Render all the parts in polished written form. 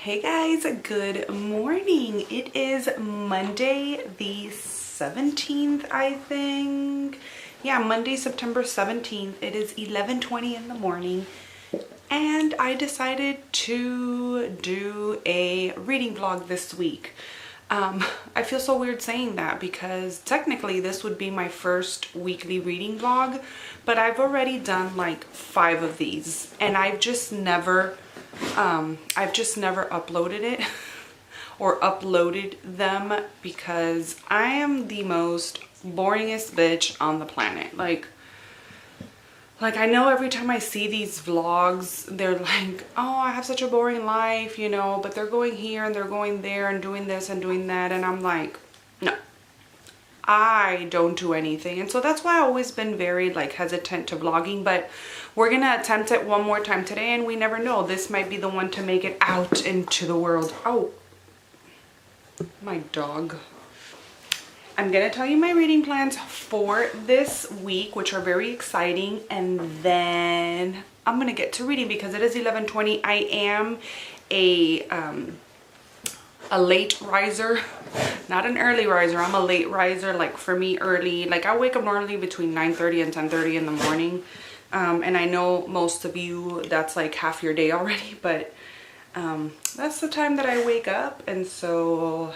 Hey guys, good morning. It is Monday the 17th, I think. Yeah, Monday, September 17th. It is 11:20 in the morning. And I decided to do a reading vlog this week. I feel so weird saying that because technically this would be my first weekly reading vlog, but I've already done like 5 of these and I've just never uploaded it or uploaded them because I am the most boringest bitch on the planet. Like I know every time I see these vlogs, they're like, oh, I have such a boring life, you know, but they're going here and they're going there and doing this and doing that. And I'm like, no, I don't do anything. And so that's why I've always been very like hesitant to vlogging, but we're going to attempt it one more time today. And we never know, this might be the one to make it out into the world. Oh, my dog. I'm gonna tell you my reading plans for this week, which are very exciting, and then I'm gonna get to reading because it is 11:20. I am a late riser, not an early riser. I'm a late riser. Like for me, early. Like I wake up normally between 9:30 and 10:30 in the morning, and I know most of you that's like half your day already, but that's the time that I wake up, and so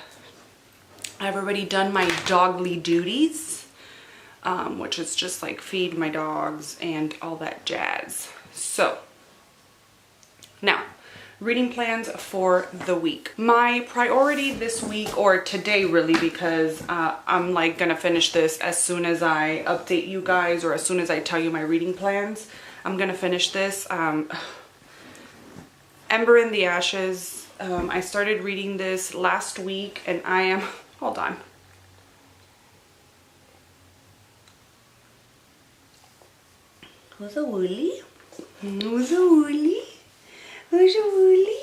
I've already done my dogly duties, which is just like feed my dogs and all that jazz. So now, reading plans for the week. My priority this week, or today really, because I'm like gonna finish this as soon as I update you guys or as soon as I tell you my reading plans. I'm gonna finish this. Ember in the Ashes. I started reading this last week and I am... Hold on. Who's a woolly? Who's a woolly? Who's a woolly?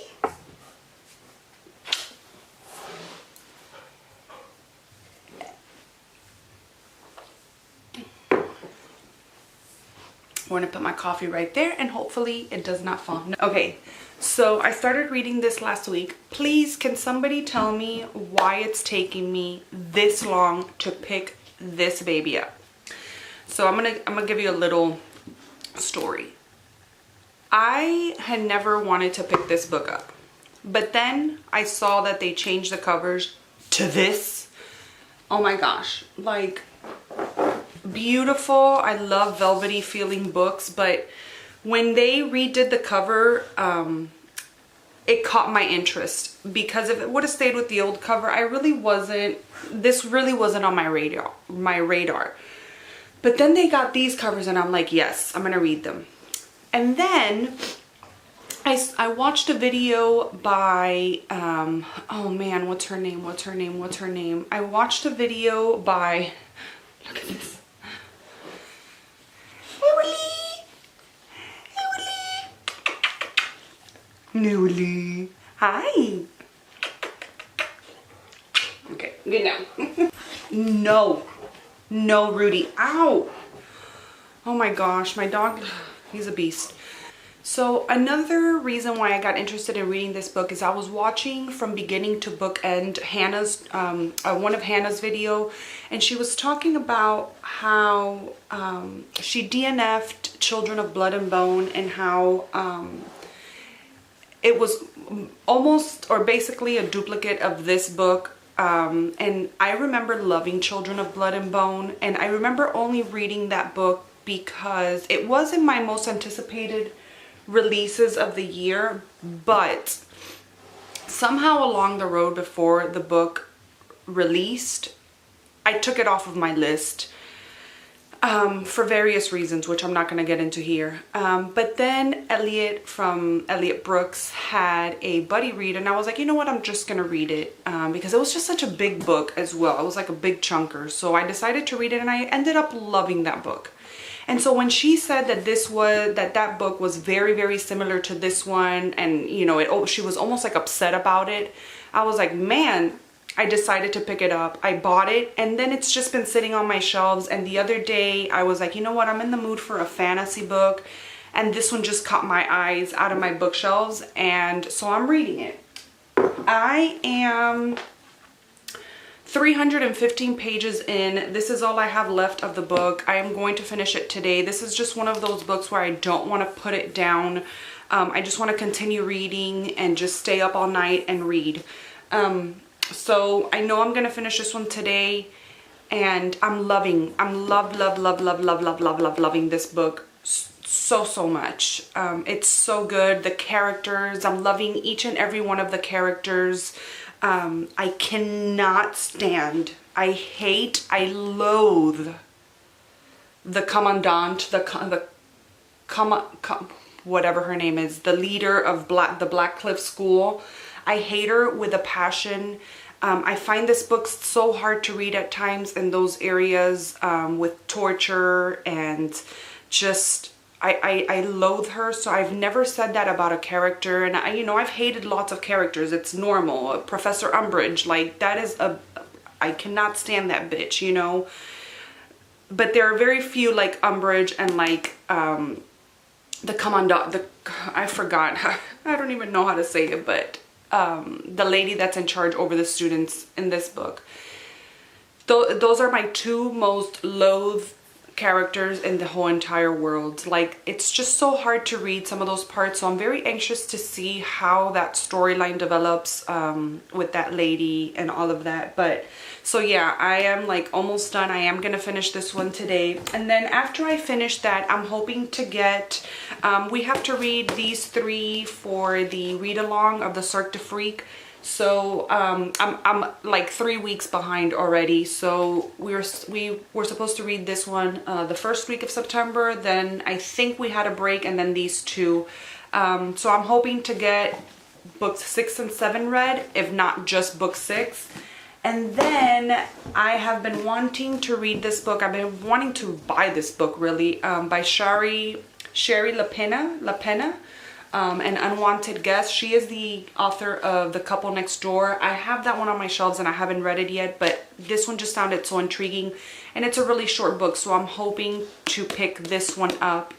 I'm going to put my coffee right there and hopefully it does not fall. Okay. So I started reading this last week. Please, can somebody tell me why it's taking me this long to pick this baby up? So I'm gonna give you a little story. I had never wanted to pick this book up, but then I saw that they changed the covers to this. Oh my gosh, like beautiful. I love velvety feeling books, but when they redid the cover, it caught my interest because if it would have stayed with the old cover, this really wasn't on my radar. But then they got these covers and I'm like, yes, I'm gonna read them. And then I watched a video by, oh man, what's her name? I watched a video by, look at this. Newly. Hi. Okay, good now. No, Rudy. Ow. Oh my gosh, my dog, he's a beast. So another reason why I got interested in reading this book is I was watching from beginning to book end Hannah's, one of Hannah's video, and she was talking about how she DNF'd Children of Blood and Bone and how it was almost or basically a duplicate of this book, and I remember loving Children of Blood and Bone, and I remember only reading that book because it wasn't my most anticipated releases of the year, but somehow along the road before the book released, I took it off of my list. For various reasons, which I'm not going to get into here. But then Elliot from Elliot Brooks had a buddy read, and I was like, you know what, I'm just going to read it because it was just such a big book as well. It was like a big chunker. So I decided to read it and I ended up loving that book. And so when she said that that book was very, very similar to this one, and you know, she was almost like upset about it, I was like, man, I decided to pick it up. I bought it and then it's just been sitting on my shelves, and the other day I was like, you know what, I'm in the mood for a fantasy book, and this one just caught my eyes out of my bookshelves, and so I'm reading it. I am 315 pages in. This is all I have left of the book. I am going to finish it today. This is just one of those books where I don't want to put it down. I just want to continue reading and just stay up all night and read. So I know I'm going to finish this one today, and I'm loving this book so much. It's so good. The characters, I'm loving each and every one of the characters. I cannot stand, I loathe the commandant, whatever her name is, the leader of the Black Cliff School. I hate her with a passion. I find this book so hard to read at times in those areas with torture and just, I loathe her. So I've never said that about a character, and I've hated lots of characters. It's normal. Professor Umbridge, like, that is I cannot stand that bitch, but there are very few like Umbridge and like the commandant, I forgot, I don't even know how to say it, but the lady that's in charge over the students in this book. Those are my two most loathed characters in the whole entire world. Like, it's just so hard to read some of those parts, so I'm very anxious to see how that storyline develops with that lady and all of that. But so yeah, I am like almost done. I am gonna finish this one today, and then after I finish that, I'm hoping to get we have to read these 3 for the read along of the Cirque du Freak. So I'm like 3 weeks behind already. So we were supposed to read this one the first week of September. Then I think we had a break, and then these 2. So I'm hoping to get books 6 and 7 read, if not just book 6. And then I have been wanting to read this book. I've been wanting to buy this book really, by Shari LaPena. An Unwanted Guest. She is the author of The Couple Next Door. I have that one on my shelves and I haven't read it yet, but this one just sounded so intriguing, and it's a really short book, so I'm hoping to pick this one up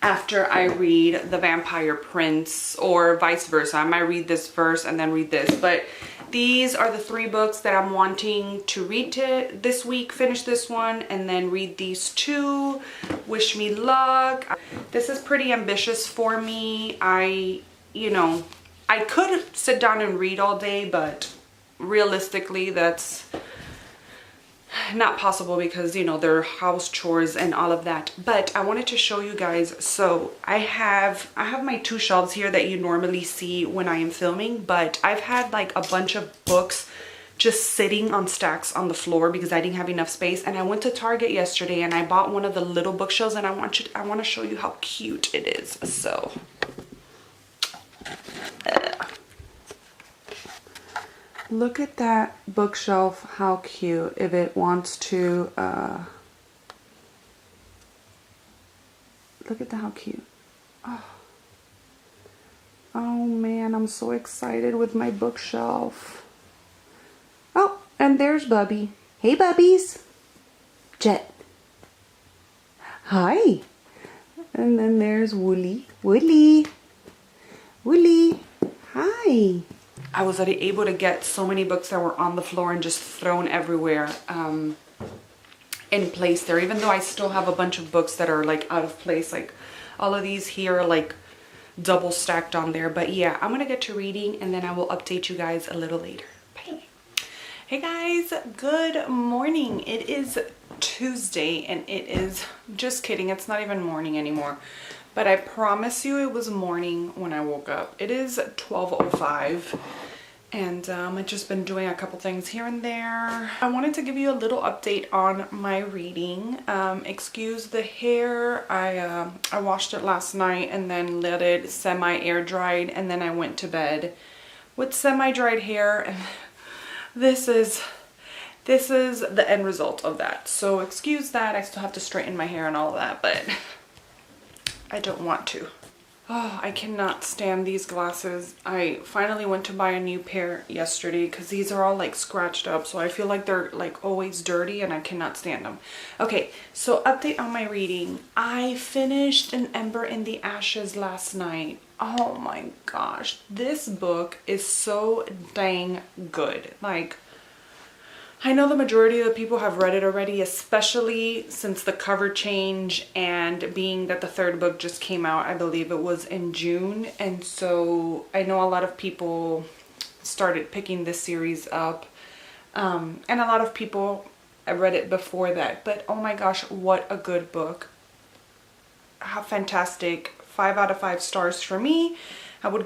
after I read The Vampire Prince, or vice versa. I might read this first and then read this, but these are the 3 books that I'm wanting to read this week. Finish this one and then read these 2. Wish me luck. This is pretty ambitious for me. I could sit down and read all day, but realistically that's not possible because there are house chores and all of that. But I wanted to show you guys. So I have my 2 shelves here that you normally see when I am filming, but I've had like a bunch of books just sitting on stacks on the floor because I didn't have enough space. And I went to Target yesterday and I bought one of the little bookshelves, and I want to show you how cute it is. So look at that bookshelf, how cute. If it wants to, look at that, how cute. Oh man, I'm so excited with my bookshelf. Oh, and there's Bubby. Hey Bubbies. Jet. Hi. And then there's Wooly. Wooly. Wooly. Hi. I was already able to get so many books that were on the floor and just thrown everywhere in place there, even though I still have a bunch of books that are like out of place. Like all of these here are like double stacked on there. But yeah, I'm gonna get to reading and then I will update you guys a little later. Bye. Hey guys, good morning. It is Tuesday and it is, just kidding, it's not even morning anymore. But I promise you it was morning when I woke up. It is 12:05 and I've just been doing a couple things here and there. I wanted to give you a little update on my reading. Excuse the hair. I washed it last night and then let it semi-air dried, and then I went to bed with semi-dried hair, and this is the end result of that. So excuse that. I still have to straighten my hair and all of that, but I don't want to. Oh, I cannot stand these glasses. I finally went to buy a new pair yesterday because these are all like scratched up. So I feel like they're like always dirty and I cannot stand them. Okay, so update on my reading. I finished An Ember in the Ashes last night. Oh my gosh, this book is so dang good. Like, I know the majority of the people have read it already, especially since the cover change and being that the third book just came out. I believe it was in June. And so I know a lot of people started picking this series up. And a lot of people, I read it before that. But oh my gosh, what a good book. How fantastic. 5 out of 5 stars for me. I will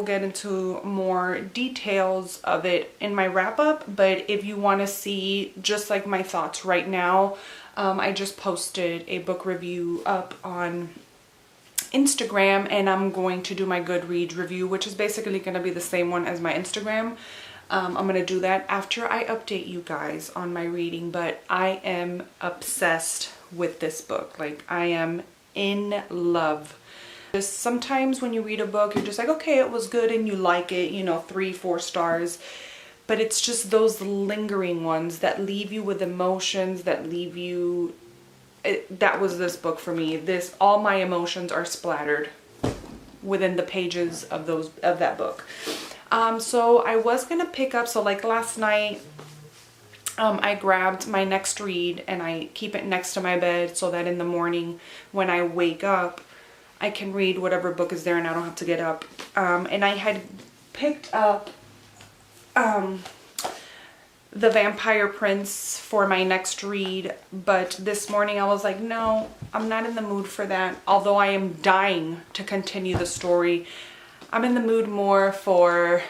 get into more details of it in my wrap up, but if you want to see just like my thoughts right now, I just posted a book review up on Instagram, and I'm going to do my Goodreads review, which is basically going to be the same one as my Instagram. I'm going to do that after I update you guys on my reading, but I am obsessed with this book. Like, I am in love. Just sometimes when you read a book, you're just like, okay, it was good and you like it, you know, 3-4 stars. But it's just those lingering ones that leave you with emotions, that leave you... that was this book for me. All my emotions are splattered within the pages of that book. So I was gonna pick up, so like last night, I grabbed my next read and I keep it next to my bed so that in the morning when I wake up, I can read whatever book is there and I don't have to get up. And I had picked up The Vampire Prince for my next read, but this morning I was like, no, I'm not in the mood for that. Although I am dying to continue the story, I'm in the mood more for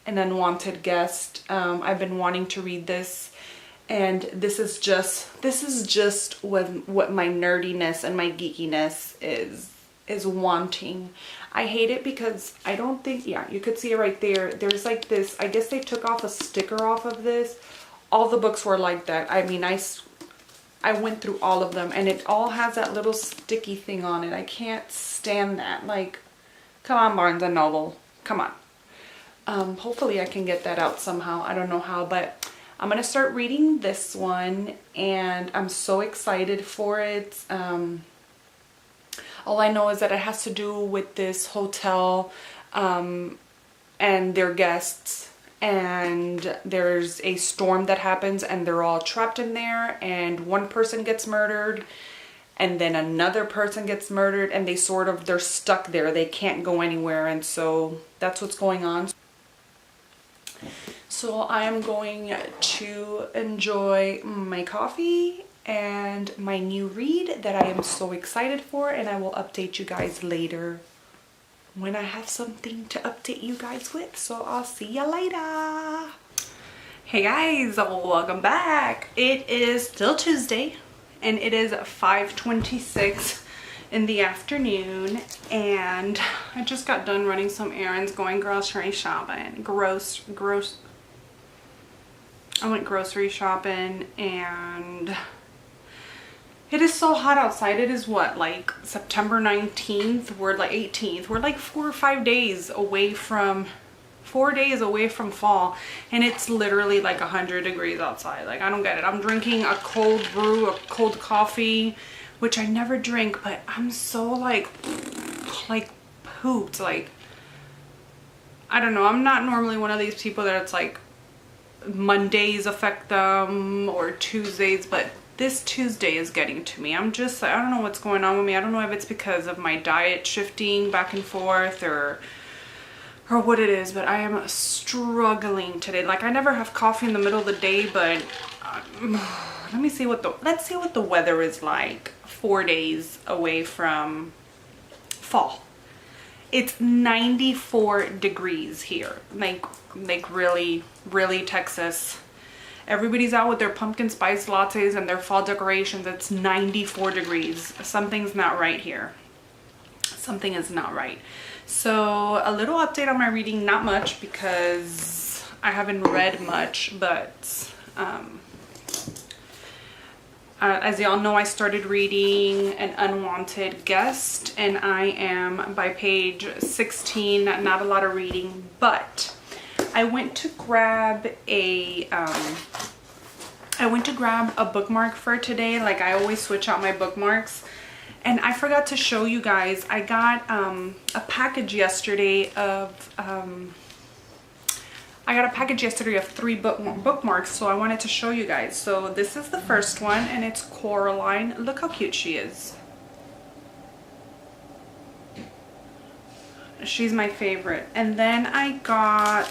An Unwanted Guest. I've been wanting to read this, and this is just what my nerdiness and my geekiness is wanting. I hate it because I don't think, yeah, you could see it right there. There's like this, I guess they took off a sticker off of this. All the books were like that. I mean, I went through all of them and it all has that little sticky thing on it. I can't stand that. Like, come on, Barnes and Noble, come on. Hopefully I can get that out somehow. I don't know how, but I'm gonna start reading this one and I'm so excited for it. All I know is that it has to do with this hotel and their guests, and there's a storm that happens and they're all trapped in there, and one person gets murdered and then another person gets murdered, and they're stuck there. They can't go anywhere, and so that's what's going on. So I am going to enjoy my coffee and my new read that I am so excited for, and I will update you guys later when I have something to update you guys with. So I'll see you later. Hey guys, welcome back. It is still Tuesday and it is 5:26 in the afternoon, and I just got done running some errands, going grocery shopping. I went grocery shopping, and it is so hot outside. It is what, like September 19th? We're like 18th. We're like 4 or 5 days away from, 4 days away from fall. And it's literally like 100 degrees outside. Like, I don't get it. I'm drinking a cold brew, a cold coffee, which I never drink, but I'm so like pooped. Like, I don't know. I'm not normally one of these people that it's like Mondays affect them or Tuesdays, but this Tuesday is getting to me. I don't know what's going on with me. I don't know if it's because of my diet shifting back and forth or what it is, but I am struggling today. Like, I never have coffee in the middle of the day, but let's see what the weather is like 4 days away from fall. It's 94 degrees here. Like really, really Texas. Everybody's out with their pumpkin spice lattes and their fall decorations. It's 94 degrees. Something's not right here. Something is not right. So a little update on my reading, not much because I haven't read much, but As y'all know, I started reading An Unwanted Guest, and I am by page 16. Not a lot of reading, but I went to grab a bookmark for today. Like, I always switch out my bookmarks, and I forgot to show you guys. I got a package yesterday of 3 bookmarks, so I wanted to show you guys. So this is the first one, and it's Coraline. Look how cute she is. She's my favorite. And then I got,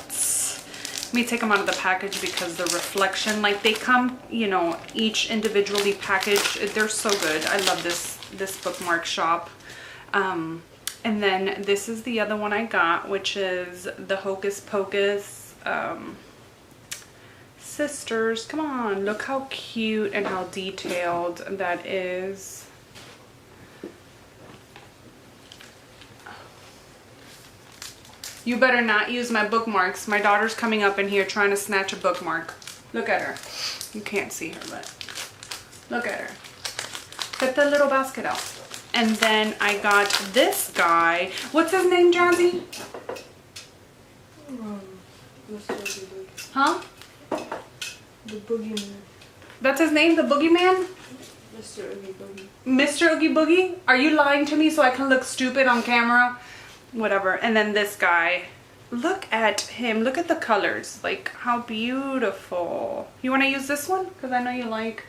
let me take them out of the package because the reflection, like they come, you know, each individually packaged. They're so good. I love this bookmark shop. And then this is the other one I got, which is the Hocus Pocus sisters. Come on, look how cute and how detailed that is. You better not use my bookmarks. My daughter's coming up in here trying to snatch a bookmark. Look at her. You can't see her, but look at her. Get the little basket out. And then I got this guy. What's his name, Jazzy? Huh? The Boogeyman. That's his name, the Boogeyman? Mr. Oogie Boogie. Mr. Oogie Boogie? Are you lying to me so I can look stupid on camera? Whatever. And then this guy. Look at him. Look at the colors. Like, how beautiful. You want to use this one? Because I know you like.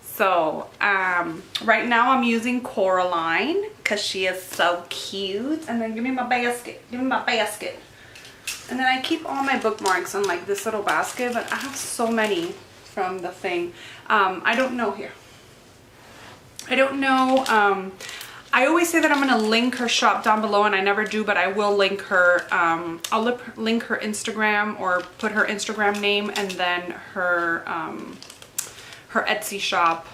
So, right now I'm using Coraline because she is so cute. And then give me my basket. Give me my basket. And then I keep all my bookmarks in like this little basket, but I have so many from the thing. I don't know here. I don't know. I always say that I'm going to link her shop down below, and I never do, but I will link her. I'll link her Instagram, or put her Instagram name and then her Etsy shop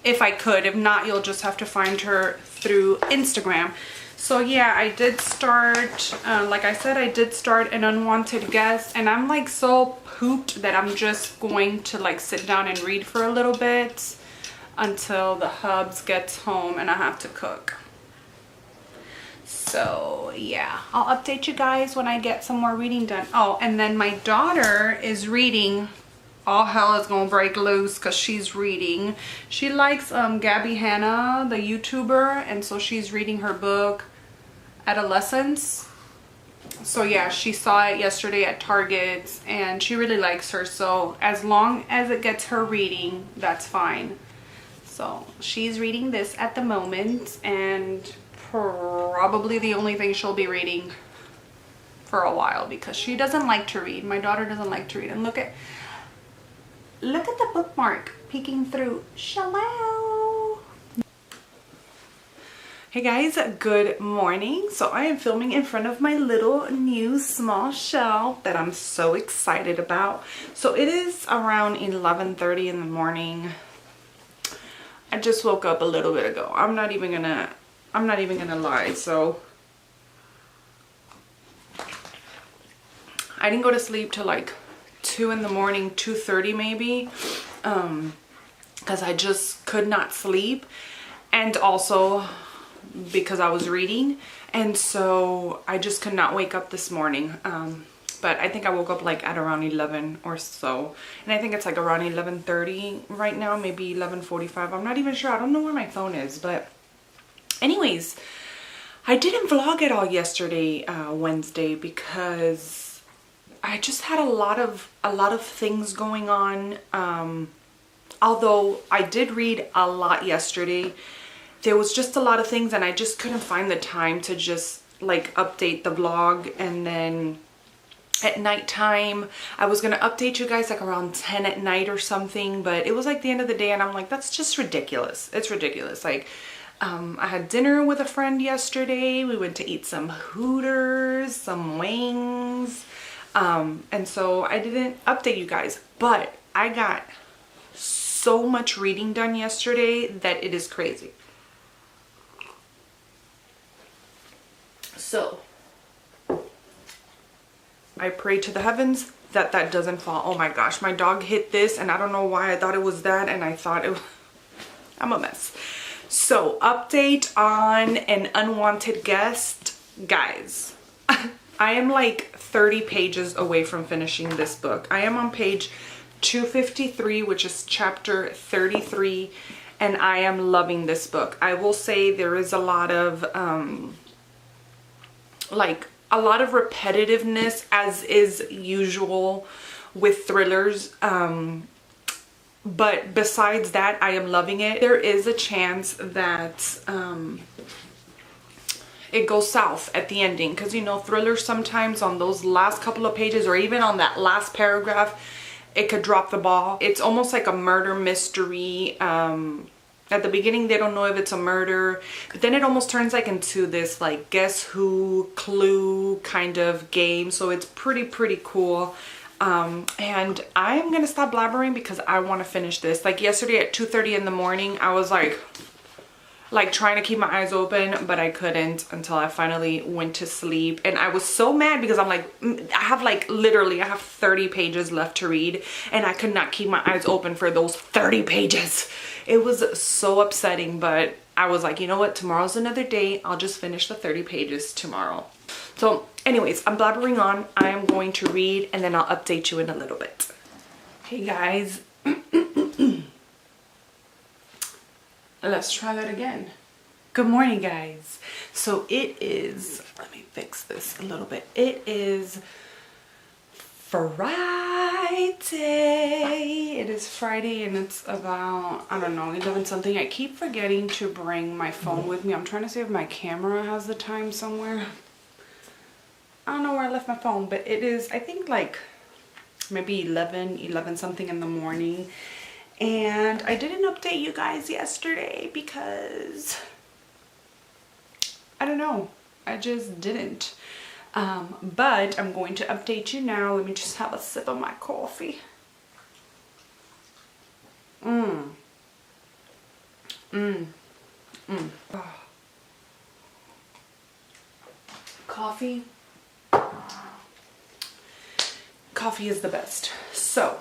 if I could. If not, you'll just have to find her through Instagram. So yeah, I did start, like I said, I did start An Unwanted Guest, and I'm like so pooped that I'm just going to like sit down and read for a little bit until the hubs gets home and I have to cook. So yeah, I'll update you guys when I get some more reading done. Oh, and then my daughter is reading. All hell is gonna break loose because she's reading. She likes Gabby Hanna, the YouTuber, and so she's reading her book Adolescence. So yeah, she saw it yesterday at Target and she really likes her, so as long as it gets her reading, that's fine. So she's reading this at the moment, and probably the only thing she'll be reading for a while because she doesn't like to read. My daughter doesn't like to read. And look at the bookmark peeking through. Shallow. Hey guys, good morning. So I am filming in front of my little new small shelf that I'm so excited about. So it is around 11:30 in the morning. I just woke up a little bit ago. I'm not even gonna lie. So I didn't go to sleep till like 2 in the morning, 2:30 maybe, because I just could not sleep, and also because I was reading, and so I just could not wake up this morning. But I think I woke up like at around 11 or so, and I think it's like around 11:30 right now, maybe 11:45. I'm not even sure. I don't know where my phone is, but anyways, I didn't vlog at all yesterday, Wednesday, because I just had a lot of things going on. Although I did read a lot yesterday, there was just a lot of things, and I just couldn't find the time to just like update the vlog. And then at nighttime, I was gonna update you guys like around 10 at night or something, but it was like the end of the day, and I'm like, that's just ridiculous. It's ridiculous. Like, I had dinner with a friend yesterday. We went to eat some Hooters, some wings. And so I didn't update you guys, but I got so much reading done yesterday that it is crazy. So I pray to the heavens that that doesn't fall. Oh my gosh, my dog hit this and I don't know why I thought it was that, and I thought it was... I'm a mess. So, update on an unwanted guest. Guys, I am like 30 pages away from finishing this book. I am on page 253, which is chapter 33, and I am loving this book. I will say there is a lot of like a lot of repetitiveness, as is usual with thrillers, but besides that, I am loving it. There is a chance that it goes south at the ending, because you know, thrillers sometimes on those last couple of pages or even on that last paragraph, it could drop the ball. It's almost like a murder mystery. At the beginning they don't know if it's a murder, but then it almost turns like into this like guess who clue kind of game. So it's pretty cool. And I'm gonna stop blabbering because I want to finish this. Like yesterday at 2:30 in the morning, I was like trying to keep my eyes open, but I couldn't until I finally went to sleep. And I was so mad because I'm like, I have 30 pages left to read, and I could not keep my eyes open for those 30 pages. It was so upsetting, but I was like, you know what, tomorrow's another day. I'll just finish the 30 pages tomorrow. So anyways, I'm blabbering on. I am going to read and then I'll update you in a little bit. Hey guys. Let's try that again. Good morning, guys. So it is, let me fix this a little bit. It is Friday. It is Friday and it's about, I don't know, 11 something. I keep forgetting to bring my phone with me. I'm trying to see if my camera has the time somewhere. I don't know where I left my phone, but it is, I think like maybe 11 something in the morning. And I didn't update you guys yesterday because I don't know, I just didn't. But I'm going to update you now. Let me just have a sip of my coffee. Oh. Coffee is the best. So,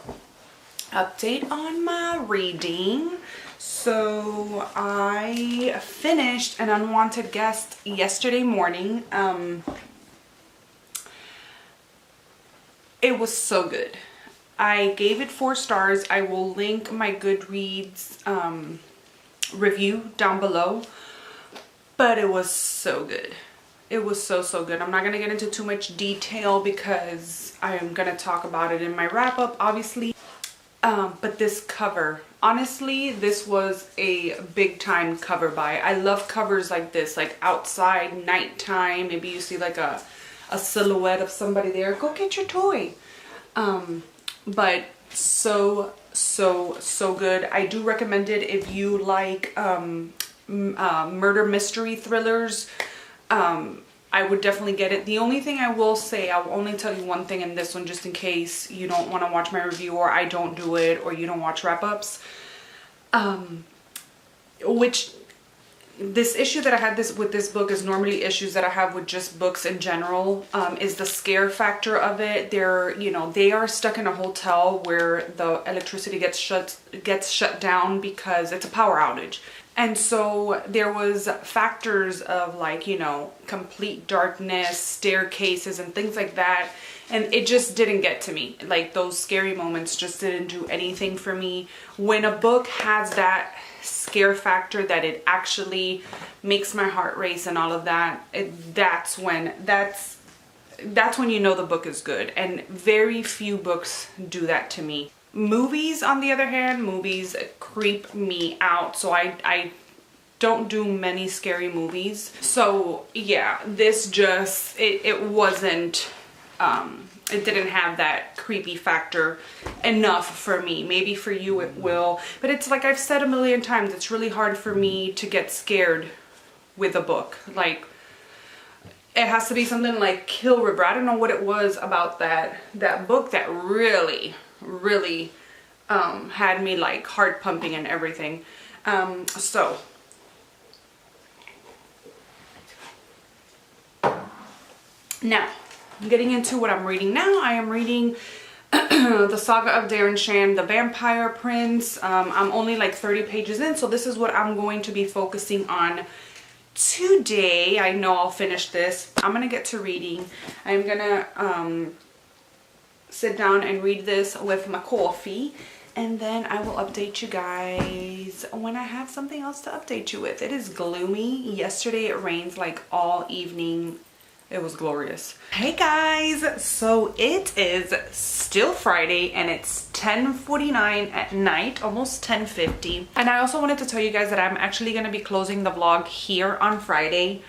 update on my reading. So I finished An Unwanted Guest yesterday morning. It was so good. I gave it 4 stars. I will link my Goodreads review down below, but it was so good. It was so good. I'm not going to get into too much detail because I am going to talk about it in my wrap-up, obviously. But this cover, honestly, this was a big time cover buy. I love covers like this, like outside, nighttime. Maybe you see like a silhouette of somebody there. Go get your toy. But so good. I do recommend it if you like murder mystery thrillers. I would definitely get it. The only thing I will say, I'll only tell you one thing in this one, just in case you don't want to watch my review, or I don't do it, or you don't watch wrap-ups. Which this issue that I had with this book is normally issues that I have with just books in general, is the scare factor of it. They are stuck in a hotel where the electricity gets shut down because it's a power outage. And so there was factors of like, complete darkness, staircases and things like that. And it just didn't get to me. Like those scary moments just didn't do anything for me. When a book has that scare factor that it actually makes my heart race and all of that, that's when you know the book is good. And very few books do that to me. Movies, on the other hand, movies creep me out. So I don't do many scary movies. So yeah, this just, it wasn't, it didn't have that creepy factor enough for me. Maybe for you it will. But it's like I've said a million times, it's really hard for me to get scared with a book. Like, it has to be something like Kill River. I don't know what it was about that book that really had me like heart pumping and everything. So now getting into what I'm reading now. I am reading the Saga of Darren Shan, The Vampire Prince. I'm only like 30 pages in, so this is what I'm going to be focusing on today. I know I'll finish this. I'm gonna get to reading. I'm gonna sit down and read this with my coffee, and then I will update you guys when I have something else to update you with. It is gloomy. Yesterday it rained like all evening. It was glorious. Hey guys, so it is still Friday and it's 10:49 at night, almost 10:50. And I also wanted to tell you guys that I'm actually gonna be closing the vlog here on Friday.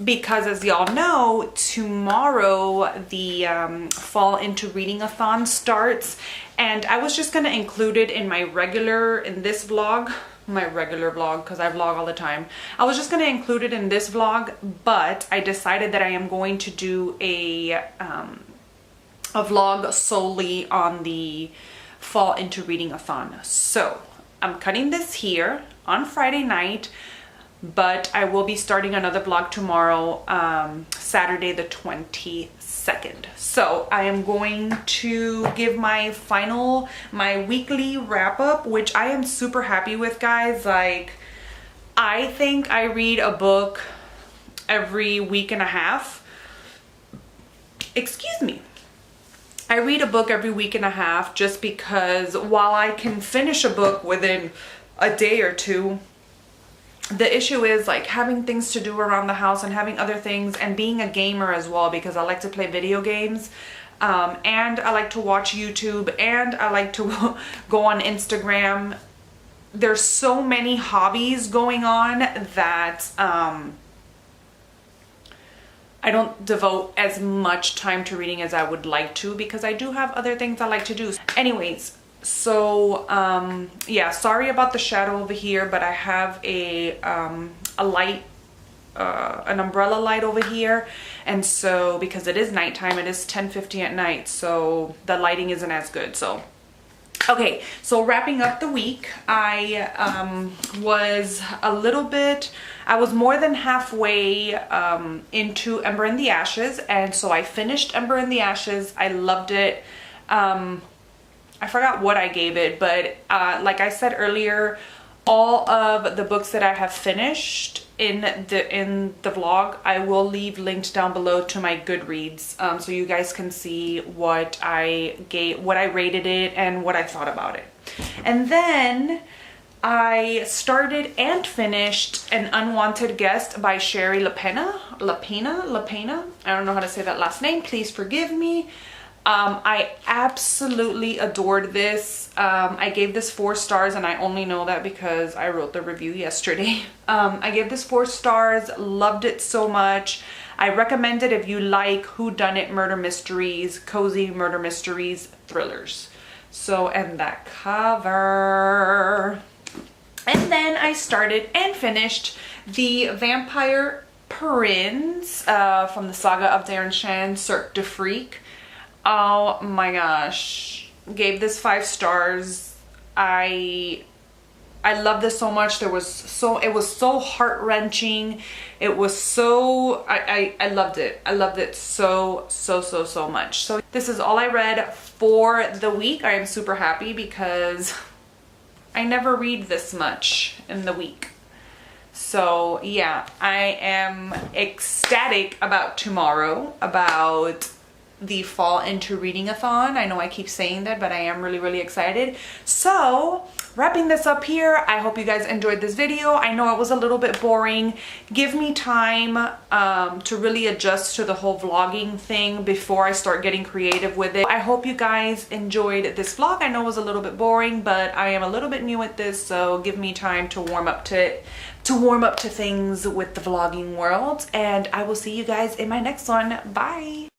Because as y'all know, tomorrow the Fall Into Reading-a-thon starts, and I was just gonna include it in this vlog, my regular vlog, because I vlog all the time. I was just gonna include it in this vlog, but I decided that I am going to do a vlog solely on the Fall Into Reading-a-thon. So I'm cutting this here on Friday night, but I will be starting another vlog tomorrow, Saturday the 22nd. So I am going to give my weekly wrap up, which I am super happy with, guys. Like, I think I read a book every week and a half. Excuse me. I read a book every week and a half just because while I can finish a book within a day or two, the issue is like having things to do around the house and having other things, and being a gamer as well, because I like to play video games, and I like to watch YouTube, and I like to go on Instagram. There's so many hobbies going on that I don't devote as much time to reading as I would like to, because I do have other things I like to do. Anyways, so yeah, sorry about the shadow over here, but I have a light, an umbrella light over here, and so because it is nighttime, it is 10:50 at night, so the lighting isn't as good. So okay, so wrapping up the week, I was more than halfway into Ember in the Ashes, and so I finished Ember in the Ashes. I loved it. I forgot what I gave it, but like I said earlier, all of the books that I have finished in the vlog, I will leave linked down below to my Goodreads, so you guys can see what I rated it and what I thought about it. And then I started and finished An Unwanted Guest by Sherry Lapena. I don't know how to say that last name. Please forgive me. I absolutely adored this. I gave this 4 stars, and I only know that because I wrote the review yesterday. I gave this 4 stars, loved it so much. I recommend it if you like whodunit murder mysteries, cozy murder mysteries, thrillers. So, and that cover. And then I started and finished The Vampire Prince from the Saga of Darren Shan, Cirque du Freak. Oh my gosh, gave this 5 stars. I love this so much. It was so heart-wrenching. It was so, I loved it. I loved it so much. So this is all I read for the week. I am super happy because I never read this much in the week. So yeah, I am ecstatic about tomorrow, about the Fall Into Reading-a-thon. I know I keep saying that, but I am really excited. So wrapping this up here, I hope you guys enjoyed this video. I know it was a little bit boring. Give me time to really adjust to the whole vlogging thing before I start getting creative with it. I hope you guys enjoyed this vlog. I know it was a little bit boring, but I am a little bit new at this, so give me time to warm up to it, to warm up to things with the vlogging world. And I will see you guys in my next one. Bye.